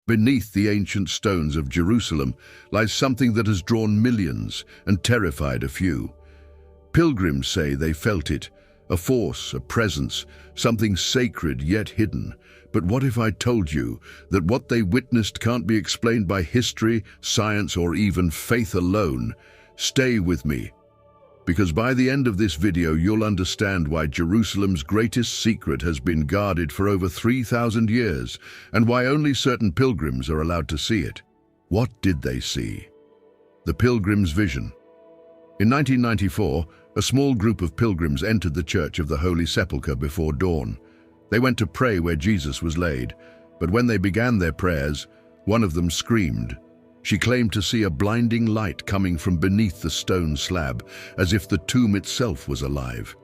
Beneath the ancient stones of Jerusalem lies something that has drawn millions and terrified a few. Pilgrims say they felt it, a force, a presence, something sacred yet hidden. But what if I told you that what they witnessed can't be explained by history, science, or even faith alone? Stay with me, because by the end of this video you'll understand why Jerusalem's greatest secret has been guarded for over 3,000 years, and why only certain pilgrims are allowed to see it. What did they see? The Pilgrims' vision. In 1994, a small group of pilgrims entered the Church of the Holy Sepulchre before dawn. They went to pray where Jesus was laid, but when they began their prayers, one of them screamed. She claimed to see a blinding light coming from beneath the stone slab, as if the tomb itself was alive.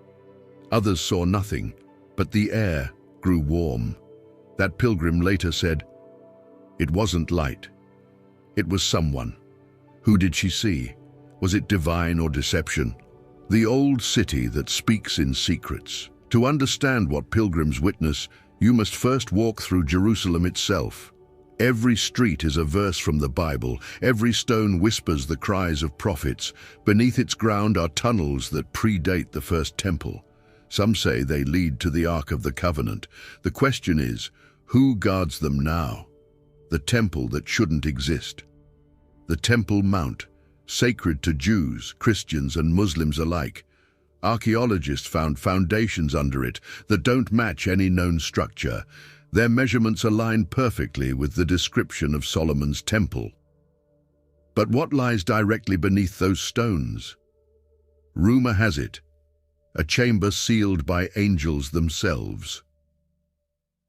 Others saw nothing, but the air grew warm. That pilgrim later said, "It wasn't light. It was someone." Who did she see? Was it divine or deception? The old city that speaks in secrets. To understand what pilgrims witness, you must first walk through Jerusalem itself. Every street is a verse from the Bible. Every stone whispers the cries of prophets. Beneath its ground are tunnels that predate the first temple. Some say they lead to the Ark of the Covenant. The question is, who guards them now? The temple that shouldn't exist. The Temple Mount, sacred to Jews, Christians, and Muslims alike. Archaeologists found foundations under it that don't match any known structure. Their measurements align perfectly with the description of Solomon's temple. But what lies directly beneath those stones? Rumor has it, a chamber sealed by angels themselves.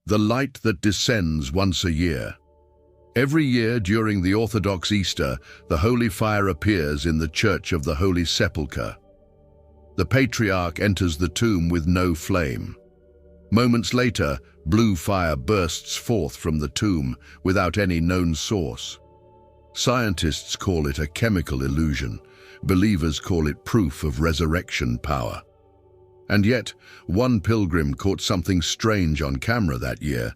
The light that descends once a year. Every year during the Orthodox Easter, the holy fire appears in the Church of the Holy Sepulchre. The patriarch enters the tomb with no flame. Moments later, blue fire bursts forth from the tomb without any known source. Scientists call it a chemical illusion. Believers call it proof of resurrection power. And yet, one pilgrim caught something strange on camera that year.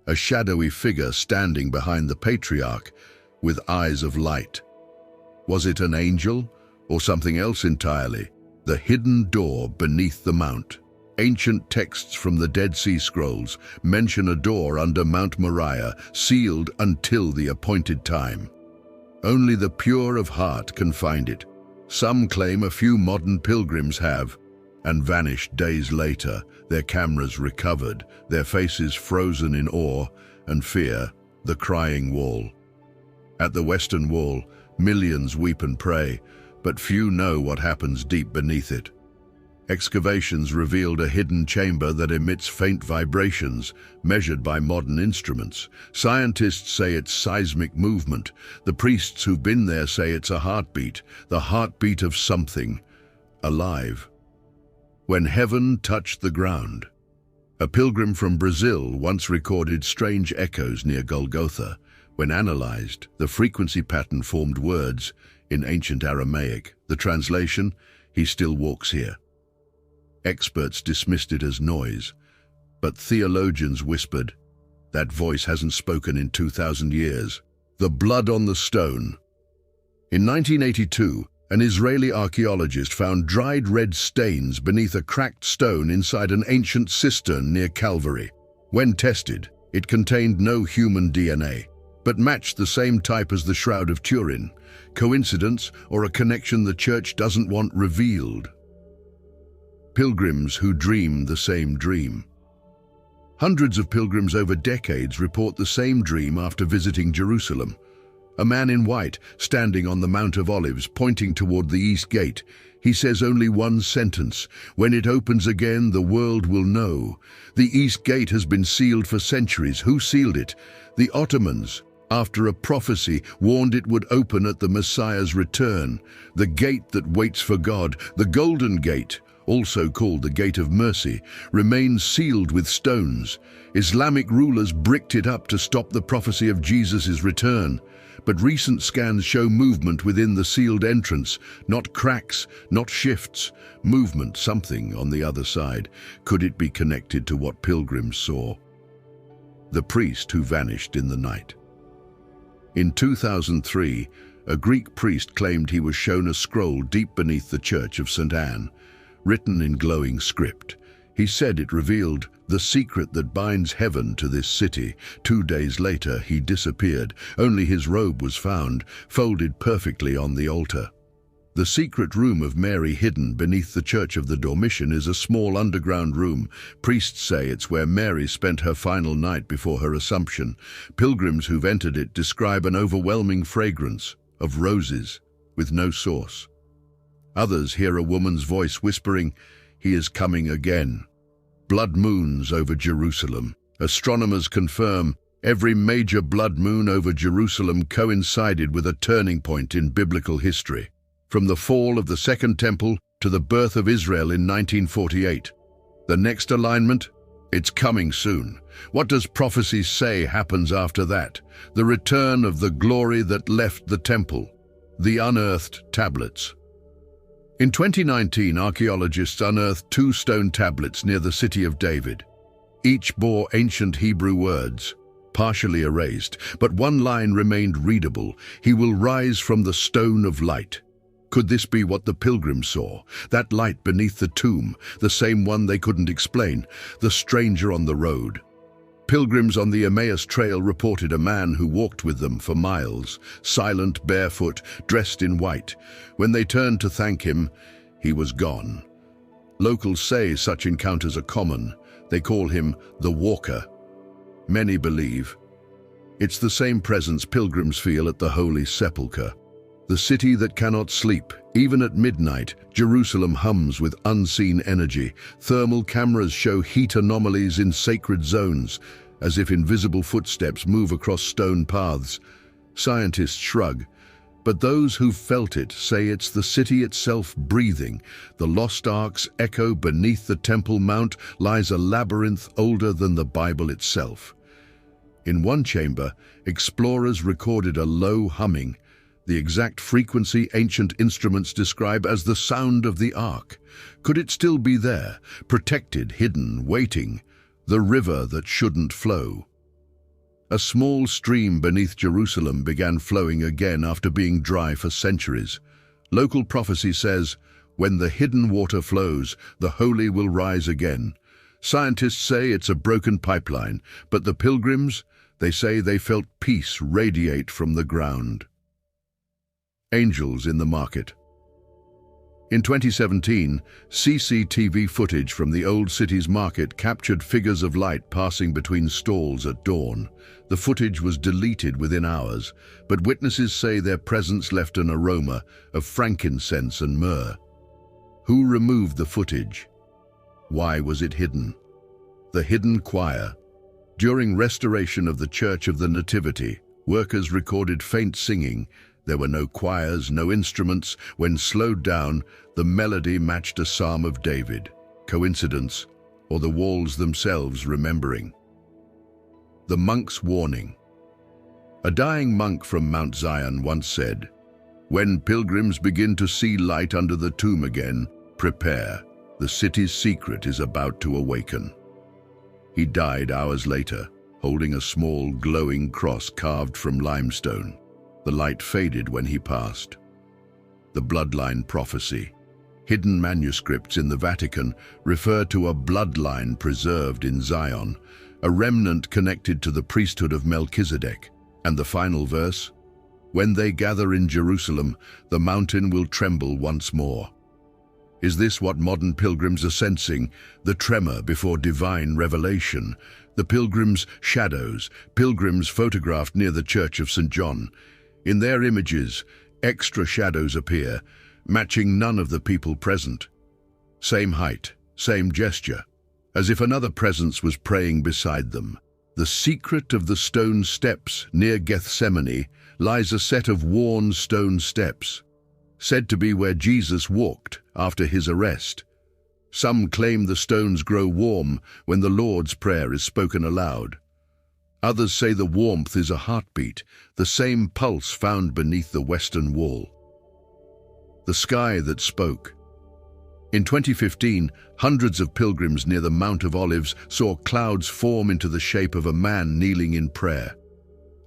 A shadowy figure standing behind the patriarch with eyes of light. Was it an angel or something else entirely? The hidden door beneath the mount. Ancient texts from the Dead Sea Scrolls mention a door under Mount Moriah, sealed until the appointed time. Only the pure of heart can find it. Some claim a few modern pilgrims have, and vanished days later, their cameras recovered, their faces frozen in awe and fear, the crying wall. At the Western Wall, millions weep and pray, but few know what happens deep beneath it. Excavations revealed a hidden chamber that emits faint vibrations, measured by modern instruments. Scientists say it's seismic movement. The priests who've been there say it's a heartbeat, the heartbeat of something alive. When heaven touched the ground. A pilgrim from Brazil once recorded strange echoes near Golgotha. When analyzed, the frequency pattern formed words in ancient Aramaic. The translation, "He still walks here." Experts dismissed it as noise, but theologians whispered, that voice hasn't spoken in 2,000 years. The blood on the stone. In 1982, an Israeli archaeologist found dried red stains beneath a cracked stone inside an ancient cistern near Calvary. When tested, it contained no human DNA, but matched the same type as the Shroud of Turin. Coincidence or a connection the church doesn't want revealed? Pilgrims who dream the same dream. Hundreds of pilgrims over decades report the same dream after visiting Jerusalem. A man in white, standing on the Mount of Olives, pointing toward the East Gate. He says only one sentence: "When it opens again, the world will know." The East Gate has been sealed for centuries. Who sealed it? The Ottomans, after a prophecy, warned it would open at the Messiah's return. The gate that waits for God, the Golden Gate, also called the Gate of Mercy, remains sealed with stones. Islamic rulers bricked it up to stop the prophecy of Jesus' return. But recent scans show movement within the sealed entrance, not cracks, not shifts, movement, something on the other side. Could it be connected to what pilgrims saw? The priest who vanished in the night. In 2003, a Greek priest claimed he was shown a scroll deep beneath the Church of St. Anne, written in glowing script. He said it revealed the secret that binds heaven to this city. 2 days later, he disappeared. Only his robe was found, folded perfectly on the altar. The secret room of Mary, hidden beneath the Church of the Dormition, is a small underground room. Priests say it's where Mary spent her final night before her Assumption. Pilgrims who've entered it describe an overwhelming fragrance of roses with no source. Others hear a woman's voice whispering, "He is coming again." Blood moons over Jerusalem. Astronomers confirm every major blood moon over Jerusalem coincided with a turning point in biblical history. From the fall of the Second Temple to the birth of Israel in 1948. The next alignment? It's coming soon. What does Prophecies say happens after that? The return of the glory that left the temple. The unearthed tablets. In 2019, archaeologists unearthed 2 stone tablets near the city of David. Each bore ancient Hebrew words, partially erased, but one line remained readable: "He will rise from the stone of light." Could this be what the Pilgrims saw? That light beneath the tomb, the same one they couldn't explain, the stranger on the road. Pilgrims on the Emmaus Trail reported a man who walked with them for miles, silent, barefoot, dressed in white. When they turned to thank him, he was gone. Locals say such encounters are common. They call him the Walker. Many believe it's the same presence pilgrims feel at the Holy Sepulchre. The city that cannot sleep. Even at midnight, Jerusalem hums with unseen energy. Thermal cameras show heat anomalies in sacred zones, as if invisible footsteps move across stone paths. Scientists shrug, but those who've felt it say it's the city itself breathing. The lost arks echo beneath the Temple Mount lies a labyrinth older than the Bible itself. In one chamber, explorers recorded a low humming, the exact frequency ancient instruments describe as the sound of the ark. Could it still be there, protected, hidden, waiting? The river that shouldn't flow. A small stream beneath Jerusalem began flowing again after being dry for centuries. Local prophecy says, when the hidden water flows, the holy will rise again. Scientists say it's a broken pipeline, but the pilgrims, they say they felt peace radiate from the ground. Angels in the market. In 2017, CCTV footage from the Old City's market captured figures of light passing between stalls at dawn. The footage was deleted within hours, but witnesses say their presence left an aroma of frankincense and myrrh. Who removed the footage? Why was it hidden? The hidden choir. During restoration of the Church of the Nativity, workers recorded faint singing. There were no choirs, no instruments. When slowed down, the melody matched a psalm of David. Coincidence, or the walls themselves remembering? The monk's warning. A dying monk from Mount Zion once said, "When pilgrims begin to see light under the tomb again, prepare. The city's secret is about to awaken." He died hours later, holding a small, glowing cross carved from limestone. The light faded when he passed. The bloodline prophecy. Hidden manuscripts in the Vatican refer to a bloodline preserved in Zion, a remnant connected to the priesthood of Melchizedek. And the final verse, "When they gather in Jerusalem, the mountain will tremble once more." Is this what modern pilgrims are sensing? The tremor before divine revelation. The pilgrims' shadows, pilgrims photographed near the Church of St. John. In their images, extra shadows appear, matching none of the people present. Same height, same gesture, as if another presence was praying beside them. The secret of the stone steps near Gethsemane lies a set of worn stone steps, said to be where Jesus walked after his arrest. Some claim the stones grow warm when the Lord's Prayer is spoken aloud. Others say the warmth is a heartbeat, the same pulse found beneath the western wall. The sky that spoke. In 2015, hundreds of pilgrims near the Mount of Olives saw clouds form into the shape of a man kneeling in prayer.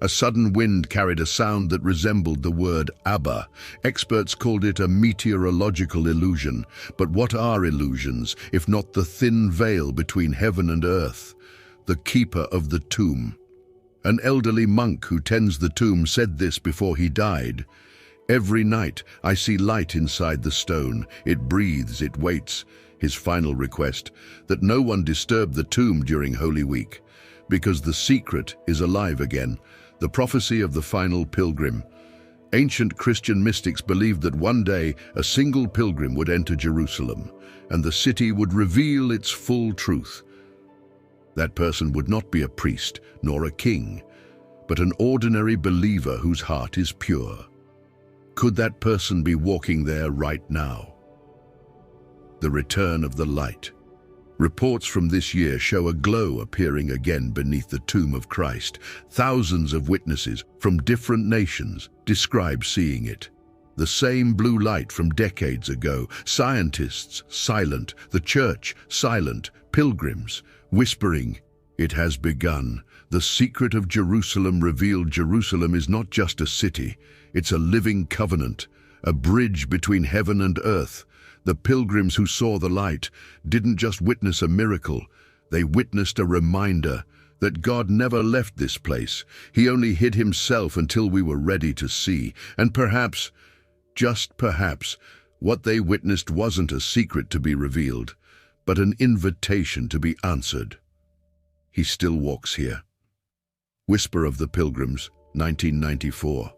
A sudden wind carried a sound that resembled the word Abba. Experts called it a meteorological illusion. But what are illusions, if not the thin veil between heaven and earth? The keeper of the tomb. An elderly monk who tends the tomb said this before he died. "Every night I see light inside the stone. It breathes, it waits." His final request, that no one disturb the tomb during Holy Week, because the secret is alive again. The prophecy of the final pilgrim. Ancient Christian mystics believed that one day a single pilgrim would enter Jerusalem, and the city would reveal its full truth. That person would not be a priest nor a king, but an ordinary believer whose heart is pure. Could that person be walking there right now? The return of the light. Reports from this year show a glow appearing again beneath the tomb of Christ. Thousands of witnesses from different nations describe seeing it. The same blue light from decades ago. Scientists silent, the church silent, pilgrims whispering, "It has begun." The secret of Jerusalem revealed. Jerusalem is not just a city, it's a living covenant, a bridge between heaven and earth. The pilgrims who saw the light didn't just witness a miracle, they witnessed a reminder that God never left this place. He only hid himself until we were ready to see. And perhaps, just perhaps, what they witnessed wasn't a secret to be revealed, but an invitation to be answered. He still walks here. Whisper of the Pilgrims, 1994.